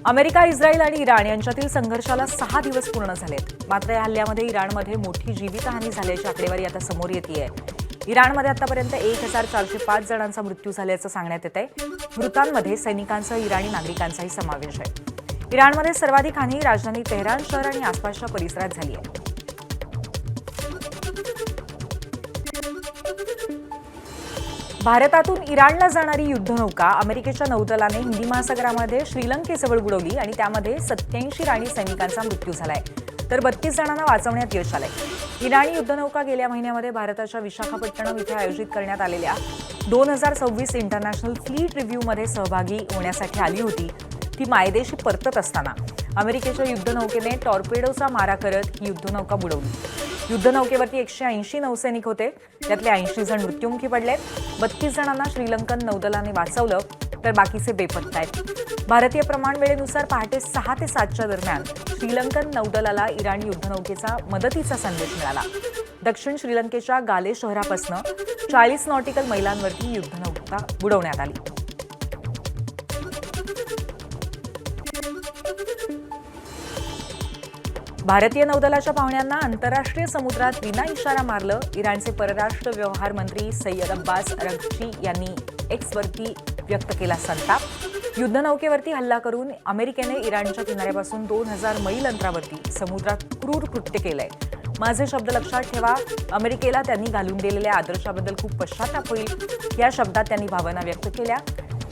America, Israel आणि Iran यांच्यातील संघर्षाला 6 दिवस पूर्ण झालेत. मात्र या हल्ल्यामध्ये इराणमध्ये मोठी जीवितहानी झाल्याची आकडेवारी आता समोर येतेय. इराणमध्ये आतापर्यंत 1405 जणांचा मृत्यू झाल्याचं सांगण्यात येत आहे. मृतांमध्ये सैनिकांसह इराणी नागरिकांचाही समावेश आहे. इराणमध्ये सर्वाधिक हानी राजधानी तेहरान शहर आणि आसपासच्या परिसरात झाली आहे. भारतातून इराणला जाणारी युद्धनौका अमेरिकेच्या नौदलाने हिंदी महासागरामध्ये श्रीलंकेजवळ बुडवली आणि त्यामध्ये 87 इराणी सैनिकांचा मृत्यू झालाय, तर 32 जणांना वाचवण्यात यश आलंय. इराणी युद्धनौका गेल्या महिन्यामध्ये भारताच्या विशाखापट्टणम इथे आयोजित करण्यात आलेल्या 2026 इंटरनॅशनल फ्लीट रिव्ह्यूमध्ये सहभागी होण्यासाठी आली होती. ती मायदेशी परतत असताना अमेरिकेच्या युद्धनौकेने टॉर्पेडोचा मारा करत ही युद्धनौका बुडवली. युद्धनौकेवरती 180 नौसैनिक होते, त्यातले 80 जण मृत्युमुखी पडले. 32 जणांना श्रीलंकन नौदलाने वाचवलं, तर बाकीचे बेपत्ता आहेत. भारतीय प्रमाण वेळेनुसार पहाटे 6 ते 7च्या दरम्यान श्रीलंकन नौदलाला इराणी युद्धनौकेचा मदतीचा संदेश मिळाला. दक्षिण श्रीलंकेच्या गाले शहरापासून 40 नॉटिकल मैलांवरती युद्धनौका बुडवण्यात आली. भारतीय नौदलाच्या पाहुण्यांना आंतरराष्ट्रीय समुद्रात विना इशारा मारलं. इराणचे परराष्ट्र व्यवहार मंत्री सय्यद अब्बास अरगची यांनी एक्सवरती व्यक्त केला संताप. युद्धनौकेवरती हल्ला करून अमेरिकेने इराणच्या किनाऱ्यापासून 2000 मैल अंतरावरती समुद्रात क्रूर कृत्य केलंय. माझे शब्द लक्षात ठेवा. अमेरिकेला त्यांनी घालून दिलेल्या आदर्शाबद्दल खूप पश्चाताप होईल, या शब्दात त्यांनी भावना व्यक्त केल्या.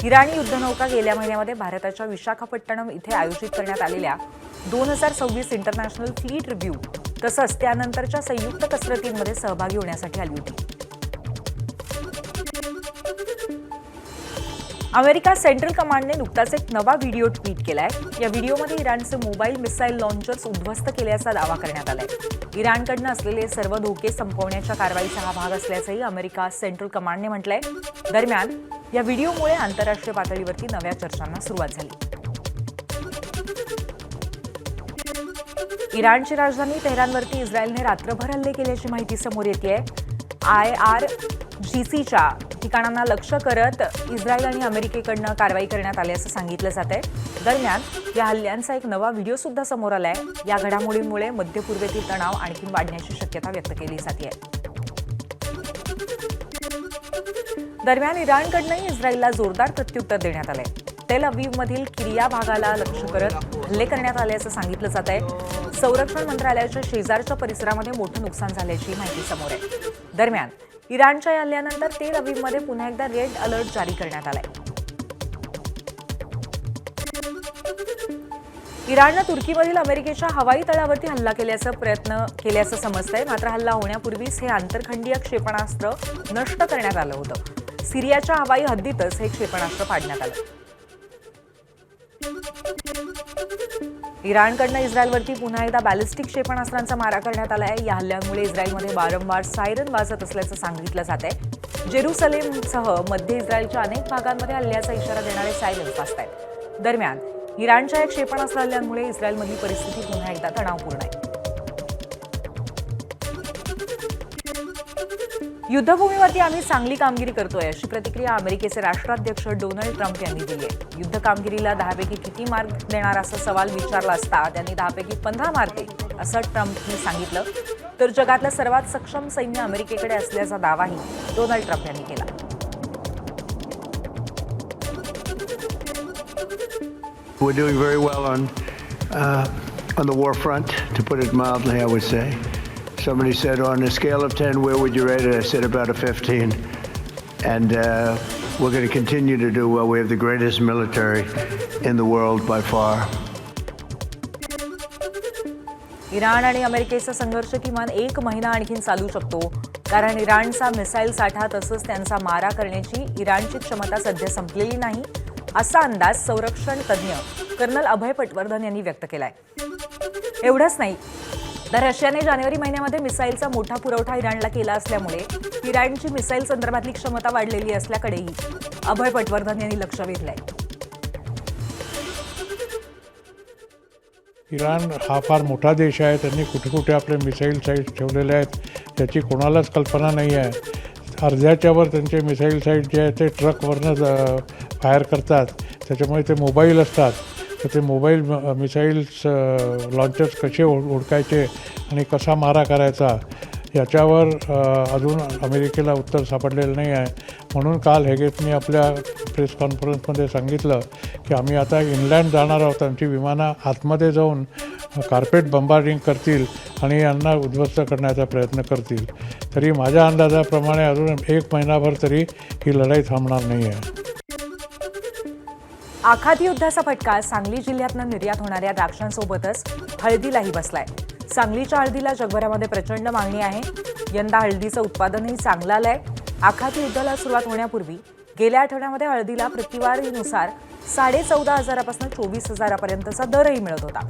इराणी युद्धनौका गेल्या महिन्यामध्ये भारताच्या विशाखापट्टणम इथे आयोजित करण्यात आलेल्या 2026 इंटरनॅशनल फ्लीट रिव्ह्यू तसंच त्यानंतरच्या संयुक्त कसरतींमध्ये सहभागी होण्यासाठी आली होती. अमेरिका सेंट्रल कमांडने नुकताच एक नवा व्हिडिओ ट्विट केलाय. या व्हिडिओमध्ये इराणचे मोबाईल मिसाईल लॉन्चर्स उद्ध्वस्त केल्याचा दावा करण्यात आलाय. इराणकडनं असलेले सर्व धोके संपवण्याच्या कारवाईचा हा भाग असल्याचंही अमेरिका सेंट्रल कमांडने म्हटलंय. दरम्यान या व्हिडिओमुळे आंतरराष्ट्रीय पातळीवरती नव्या चर्चांना सुरुवात झाली. इराणची राजधानी तेहरानवरती इस्रायलने रात्रभर हल्ले केल्याची माहिती समोर येतेय. IRGCच्या ठिकाणांना लक्ष्य करत इस्रायल आणि अमेरिकेकडनं कारवाई करण्यात आल्याचं सांगितलं जात आहे. दरम्यान या हल्ल्यांचा एक नवा व्हिडिओ सुद्धा समोर आलाय. या घडामोडींमुळे मध्य पूर्वेतील तणाव आणखी वाढण्याची शक्यता व्यक्त केली जाते. दरम्यान इराणकडनंही इस्रायलला जोरदार प्रत्युत्तर देण्यात आलंय. तेल अवीवमधील किरिया भागाला लक्ष्य करत हल्ले करण्यात आल्याचं सांगितलं जात आहे. संरक्षण मंत्रालयाच्या शेजारच्या परिसरामध्ये मोठं नुकसान झाल्याची माहिती समोर आहे. दरम्यान इराणच्या या हल्ल्यानंतर तेल अवीवमध्ये पुन्हा एकदा रेड अलर्ट जारी करण्यात आलाय. इराणनं तुर्कीमधील अमेरिकेच्या हवाई तळावरती हल्ला केल्याचं समजतंय. मात्र हल्ला होण्यापूर्वीच हे आंतरखंडीय क्षेपणास्त्र नष्ट करण्यात आलं होतं. सिरियाच्या हवाई हद्दीतच हे क्षेपणास्त्र पाडण्यात आलं. इराणकडनं इस्रायलवरती पुन्हा एकदा बॅलिस्टिक क्षेपणास्त्रांचा मारा करण्यात आलाय. या हल्ल्यामुळे इस्रायलमध्ये वारंवार सायरन वाजत असल्याचं सांगितलं जात आहे. जेरुसलेमसह मध्य इस्रायलच्या अनेक भागांमध्ये हल्ल्याचा इशारा देणारे सायरन वाजत आहेत. दरम्यान इराणच्या या क्षेपणास्त्र हल्ल्यांमुळे इस्रायलमधली परिस्थिती पुन्हा एकदा तणावपूर्ण आहे. युद्धभूमीवरती आम्ही चांगली कामगिरी करतोय अशी प्रतिक्रिया अमेरिकेचे राष्ट्राध्यक्ष डोनाल्ड ट्रम्प यांनी दिली आहे. युद्ध कामगिरीला 10 पैकी किती मार्क देणार असा सवाल विचारला असता त्यांनी 10 पैकी 15 मार्क दिले असं ट्रम्पनी सांगितलं. तर जगातलं सर्वात सक्षम सैन्य अमेरिकेकडे असल्याचा दावाही डोनाल्ड ट्रम्प यांनी केला. We're doing very well on the war front, to put it mildly, I would say. Somebody said, on a scale of 10, where would you rate it? I said about a 15. And we're going to continue to do well. We have the greatest military in the world by far. Iran आणि अमेरिकेचा संघर्ष किमान 1 महिना आणखीन चालू शकतो, कारण इराणचा मिसाईल साठा तसंच त्यांचा मारा करण्याची इराणची क्षमता सध्या संपलेली नाही, असा अंदाज संरक्षण तज्ज्ञ कर्नल अभय पटवर्धन यांनी व्यक्त केलाय. एवढंच नाही, तर रशियाने जानेवारी महिन्यामध्ये मिसाईलचा मोठा पुरवठा इराणला केला असल्यामुळे इराणची मिसाईल संदर्भातली क्षमता वाढलेली असल्याकडेही अभय पटवर्धन यांनी लक्ष वेधलंय. इराण हा फार मोठा देश आहे. त्यांनी कुठे कुठे आपले मिसाईल साईट्स ठेवलेले आहेत त्याची कोणालाच कल्पना नाही आहे. अर्ध्याच्यावर त्यांचे मिसाईल साईट जे आहे ते ट्रकवरनं फायर करतात, त्याच्यामुळे ते मोबाईल असतात. तर ते मोबाईल मिसाईल्स लॉन्चर्स कसे ओळखायचे आणि कसा मारा करायचा याच्यावर अजून अमेरिकेला उत्तर सापडलेलं नाही आहे. म्हणून काल हेगेटनी आपल्या प्रेस कॉन्फरन्समध्ये सांगितलं की आम्ही आता इनलँड जाणार आहोत. आमची विमानं आतमध्ये जाऊन कार्पेट बंबार्डिंग करतील आणि यांना उद्ध्वस्त करण्याचा प्रयत्न करतील. तरी माझ्या अंदाजाप्रमाणे अजून 1 महिनाभर तरी ही लढाई थांबणार नाही आहे. आखाती युद्धाचा फटका सांगली जिल्ह्यातनं निर्यात होणाऱ्या द्राक्षांसोबतच हळदीलाही बसलाय. सांगलीच्या हळदीला जगभरामध्ये प्रचंड मागणी आहे. यंदा हळदीचं उत्पादनही चांगलं आलंय. आखाती युद्धाला सुरुवात होण्यापूर्वी गेल्या आठवड्यामध्ये हळदीला प्रतिवारीनुसार 14,500पासून 24,000पर्यंतचा दरही मिळत होता.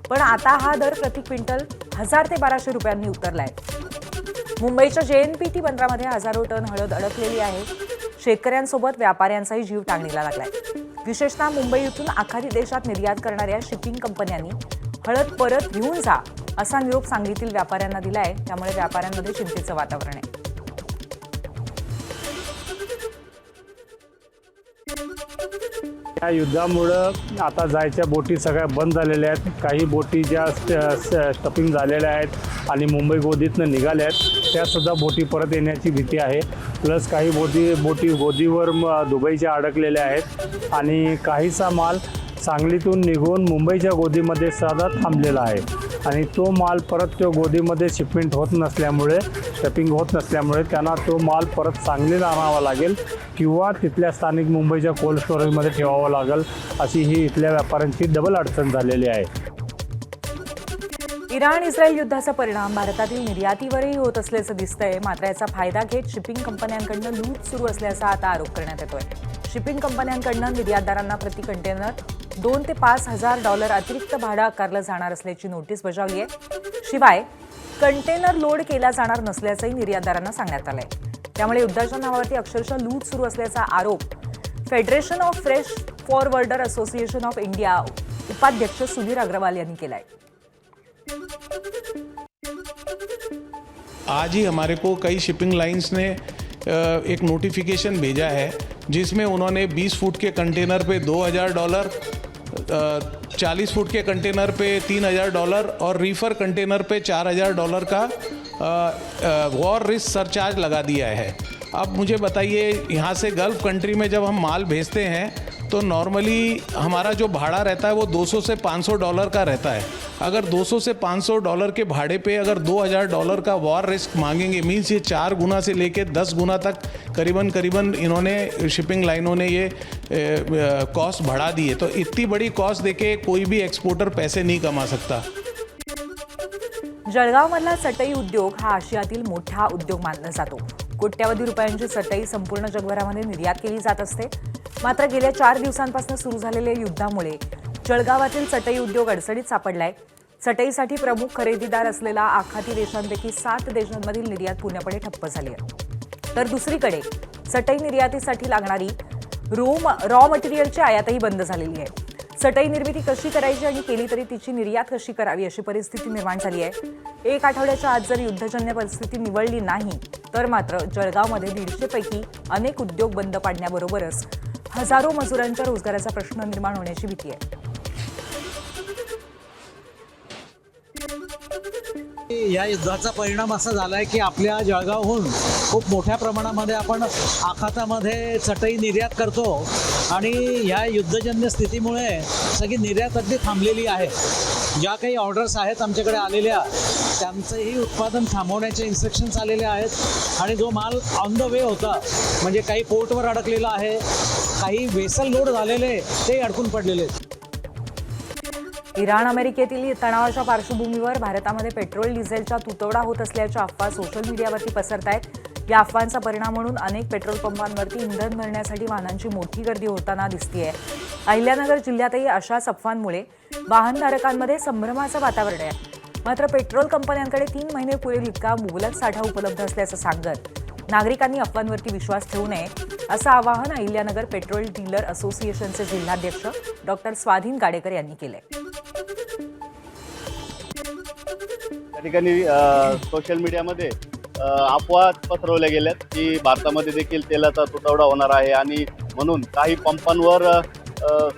पण आता हा दर प्रति क्विंटल 1,000 ते 1,200 रुपयांनी उतरलाय. मुंबईच्या JNPT बंदरामध्ये हजारो टन हळद अडकलेली आहे. शेतकऱ्यांसोबत व्यापाऱ्यांचाही जीव टांगणीला लागलाय. विशेषतः मुंबई इथून आखाती देशात निर्यात करणाऱ्या शिपिंग कंपन्यांनी हळद परत घेऊन जा असा निरोप सांगलीतील व्यापाऱ्यांना दिलाय. त्यामुळे व्यापाऱ्यांमध्ये चिंतेचं वातावरण आहे. या युद्धामुळं आता जायच्या बोटी सगळ्या बंद झालेल्या आहेत. काही बोटी ज्या स्टपिंग झालेल्या आहेत आणि मुंबई गोदीतनं निघाल्या आहेत त्यासुद्धा बोटी परत येण्याची भीती आहे. प्लस काही बोटी गोदीवर दुबईच्या अडकलेल्या आहेत आणि काहीसा माल सांगलीतून निघून मुंबईच्या गोदीमध्ये साधा थांबलेला आहे आणि तो माल परत त्या गोदीमध्ये शिपमेंट होत नसल्यामुळे स्टपिंग होत नसल्यामुळे त्यांना तो माल परत सांगलीला आणावा लागेल किंवा तिथल्या स्थानिक मुंबईच्या कोल्ड स्टोरेजमध्ये ठेवावा लागेल अशी ही इथल्या व्यापाऱ्यांची डबल अडचण झालेली आहे. इराण-इस्रायल युद्धाचा परिणाम भारतातील निर्यातीवरही होत असल्याचं दिसतंय. मात्र याचा फायदा घेत शिपिंग कंपन्यांकडून लूट सुरू असल्याचा आता आरोप करण्यात येतोय. शिपिंग कंपन्यांकडून निर्यातदारांना प्रति कंटेनर $2,000 ते $5,000 अतिरिक्त भाडं आकारलं जाणार असल्याची नोटीस बजावली आहे. शिवाय कंटेनर लोड केला जाणार नसल्याचंही निर्यातदारांना सांगण्यात आलंय. त्यामुळे युद्धाच्या नावावरती अक्षरशः लूट सुरू असल्याचा आरोप federation of fresh forwarder association of India उपाध्यक्ष सुधीर अग्रवाल यांनी केलाय. आज ही हमारे को कई शिपिंग लाइंस ने एक नोटिफिकेशन भेजा है जिसमें उन्होंने 20 फुट के कंटेनर पे $2,000, 40 फुट के कंटेनर पे $3,000 और रीफर कंटेनर पे $4,000 का वॉर रिस्क सरचार्ज लगा दिया है. अब मुझे बताइए, यहाँ से गल्फ़ कंट्री में जब हम माल भेजते हैं तो नॉर्मली हमारा जो भाड़ा रहता है वो $200 से $500 का रहता है. अगर $200 से $500 के भाड़े पे अगर $2,000 का वॉर रिस्क मांगेंगे, मीन्स ये 4 गुना से लेके 10 गुना तक करीबन इन्होंने शिपिंग लाइनों ने ये कॉस्ट बढ़ा दी है. तो इतनी बड़ी कॉस्ट देके कोई भी एक्सपोर्टर पैसे नहीं कमा सकता. जळगावमधला चटई उद्योग हा आशियातील मोठा उद्योग मानला जातो. कोट्यावधी रुपयांची चटई संपूर्ण जगभरामध्ये निर्यात केली जात असते. मात्र गेल्या 4 दिवसांपासून सुरू झालेल्या युद्धामुळे जळगावातील चटई उद्योग अडचणीत सापडलाय. चटईसाठी प्रमुख खरेदीदार असलेला आखाती देशांपैकी 7 देशांमधील निर्यात पूर्णपणे ठप्प झाली आहे. तर दुसरीकडे चटई निर्यातीसाठी लागणारी रॉ मटेरियलची आयातही बंद झालेली आहे. चटई निर्मिती कशी करायची आणि केली तरी तिची निर्यात कशी करावी अशी परिस्थिती निर्माण झाली आहे. 1 आठवड्याच्या आत जर युद्धजन्य परिस्थिती निवळली नाही तर मात्र जळगावमध्ये 150 पैकी अनेक उद्योग बंद पाडण्याबरोबरच हजारो मजुरांच्या रोजगाराचा प्रश्न निर्माण होण्याची भीती आहे. या युद्धाचा परिणाम असा झाला आहे की आपल्या जळगावहून खूप मोठ्या प्रमाणामध्ये आपण आखातामध्ये चटई निर्यात करतो आणि ह्या युद्धजन्य स्थितीमुळे सगळी निर्यात अगदी थांबलेली आहे. ज्या काही ऑर्डर्स आहेत आमच्याकडे आलेल्या त्यांचंही उत्पादन थांबवण्याचे इन्स्ट्रक्शन्स आलेले आहेत आणि जो माल ऑन द वे होता म्हणजे काही पोर्टवर अडकलेला आहे, काही वेसल लोड झालेले ते अडकून पडलेले आहेत. इराण अमेरिकेतील तणावाच्या पार्श्वभूमीवर भारतामध्ये पेट्रोल डिझेलचा तुटवडा होत असल्याच्या अफवा सोशल मीडियावरती पसरत आहेत. या अफवांचा परिणाम म्हणून अनेक पेट्रोल पंपांवरती इंधन भरण्यासाठी वाहनांची मोठी गर्दी होताना दिसतीये. अहिल्यानगर जिल्ह्यातही अशाच अफवांमुळे वाहनधारकांमध्ये संभ्रमाचं वातावरण आहे. मात्र पेट्रोल कंपन्यांकडे 3 महिने पुरेल इतका मुबलक साठा उपलब्ध असल्याचं सांगत नागरिकांनी अफवांवरती विश्वास ठेवू नये असं आवाहन अहिल्यानगर पेट्रोल डीलर असोसिएशनचे जिल्हाध्यक्ष डॉक्टर स्वाधीन गाडेकर यांनी केलंय. त्या ठिकाणी सोशल मीडियामध्ये अफवा पसरवल्या गेल्यात की भारतामध्ये देखील तेलाचा तुटवडा होणार आहे आणि म्हणून काही पंपांवर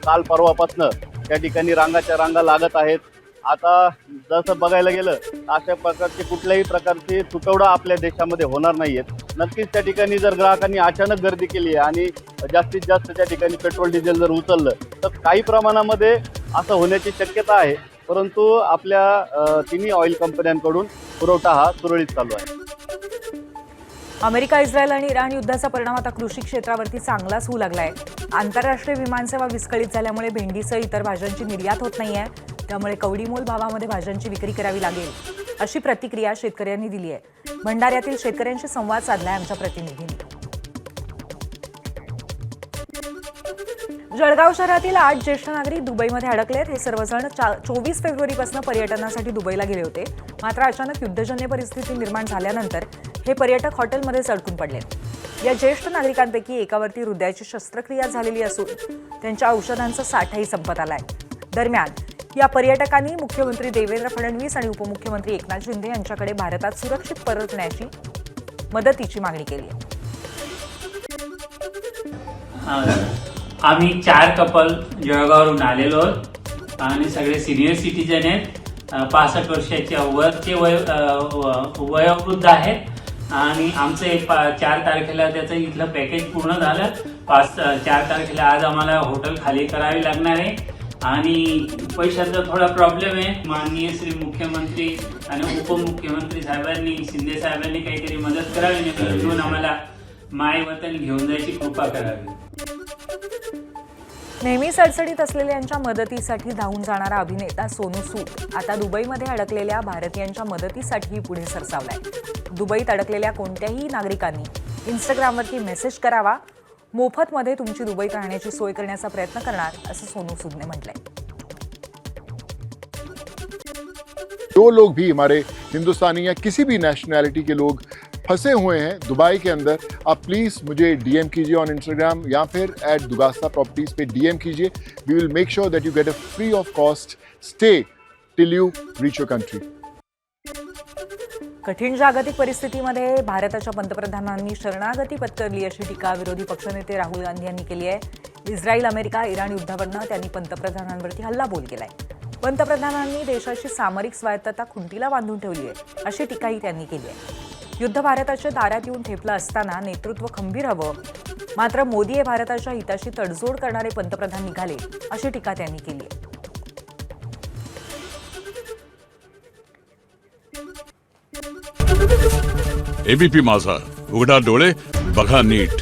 काल परवापासनं त्या ठिकाणी रांगाच्या रांगा लागत आहेत. आता जसं बघायला गेलं तर अशा प्रकारचे कुठल्याही प्रकारचे तुटवडा आपल्या देशामध्ये होणार नाहीयेत. नक्कीच त्या ठिकाणी जर ग्राहकांनी अचानक गर्दी केली आणि जास्तीत जास्त त्या ठिकाणी पेट्रोल डिझेल जर उचललं तर काही प्रमाणामध्ये असं होण्याची शक्यता आहे. परंतु आपल्या तिन्ही ऑइल कंपन्यांकडून पुरवठा हा सुरळीत चालू आहे. अमेरिका, इस्रायल आणि इराण युद्धाचा परिणाम आता कृषी क्षेत्रावरती चांगलाच होऊ लागलाय. आंतरराष्ट्रीय विमानसेवा विस्कळीत झाल्यामुळे भेंडीसह इतर भाज्यांची निर्यात होत नाहीये. त्यामुळे कवडीमोल भावामध्ये भाज्यांची विक्री करावी लागेल, अशी प्रतिक्रिया शेतकऱ्यांनी दिली आहे. भंडाऱ्यातील शेतकऱ्यांशी संवाद साधलाय आमच्या प्रतिनिधींनी. जळगाव शहरातील 8 ज्येष्ठ नागरिक दुबईमध्ये अडकलेत. हे सर्वजण 24 फेब्रुवारीपासून पर्यटनासाठी दुबईला गेले होते. मात्र अचानक युद्धजन्य परिस्थिती निर्माण झाल्यानंतर हे पर्यटक हॉटेलमध्येच अडकून पडलेत. या ज्येष्ठ नागरिकांपैकी एकावरती हृदयाची शस्त्रक्रिया झालेली असून त्यांच्या औषधांचा साठाही संपत आलाय. दरम्यान या पर्यटकांनी मुख्यमंत्री देवेंद्र फडणवीस आणि उपमुख्यमंत्री एकनाथ शिंदे यांच्याकडे भारतात सुरक्षित परतण्याची मदतीची मागणी केली आहे. आम्ही 4 कपल जळगाववरून आलेलो आहोत आणि सगळे सिनियर सिटीजन आहेत. 65 वर्षाच्या वरचे वयोवृद्ध आहेत आणि आमचं 4 तारखेला त्याचं इथलं पॅकेज पूर्ण झालं. 4 तारखेला आज आम्हाला हॉटेल खाली करावी लागणार आहे आणि पैशाचा थोडा प्रॉब्लेम आहे. माननीय श्री मुख्यमंत्री आणि उपमुख्यमंत्री साहेबांनी, शिंदे साहेबांनी काहीतरी मदत करावी म्हणून आम्हाला माय वतन घेऊन जायची कृपा करावी. नेहमीच अडचणीत असलेल्यांच्या मदतीसाठी धावून जाणारा अभिनेता सोनू सूद आता दुबईमध्ये अडकलेल्या भारतीयांच्या मदतीसाठी पुढे सरसावलाय. दुबईत अडकलेल्या कोणत्याही नागरिकांनी इंस्टाग्रामवरती मेसेज करावा. मोफतमध्ये तुमची दुबईत राहण्याची सोय करण्याचा प्रयत्न करणार, असं सोनू सूदने म्हटलंय. जो लोग भी हमारे हिंदुस्तानी या किसी भी नेशनैलिटी के लोग फंसे हुए हैं दुबई के अंदर, आप प्लीज़ मुझे डीएम कीजिए ऑन इंस्टाग्राम या फिर @दुगास्ता प्रॉपर्टीज़ पे डीएम कीजिए. We will make sure that you get a free of cost stay till you reach your country. कठीण जागतिक परिस्थितीमध्ये भारताच्या पंतप्रधानांनी शरणागती पत्करली, अशी टीका विरोधी पक्षनेते राहुल गांधी यांनी केली आहे. इस्रायल, अमेरिका, इराण युद्धावरनं त्यांनी पंतप्रधानांवरती हल्लाबोल केलाय. पंतप्रधानांनी देशाची सामरिक स्वायत्तता खुंटीला बांधून ठेवली आहे, अशी टीकाही त्यांनी केली आहे. युद्ध भारताच्या दारात येऊन ठेपलं असताना नेतृत्व खंबीर हवं, मात्र मोदी हे भारताच्या हिताशी तडजोड करणारे पंतप्रधान निघाले, अशी टीका त्यांनी केली आहे. एबीपी माझा, उघडा डोळे बघा नीट.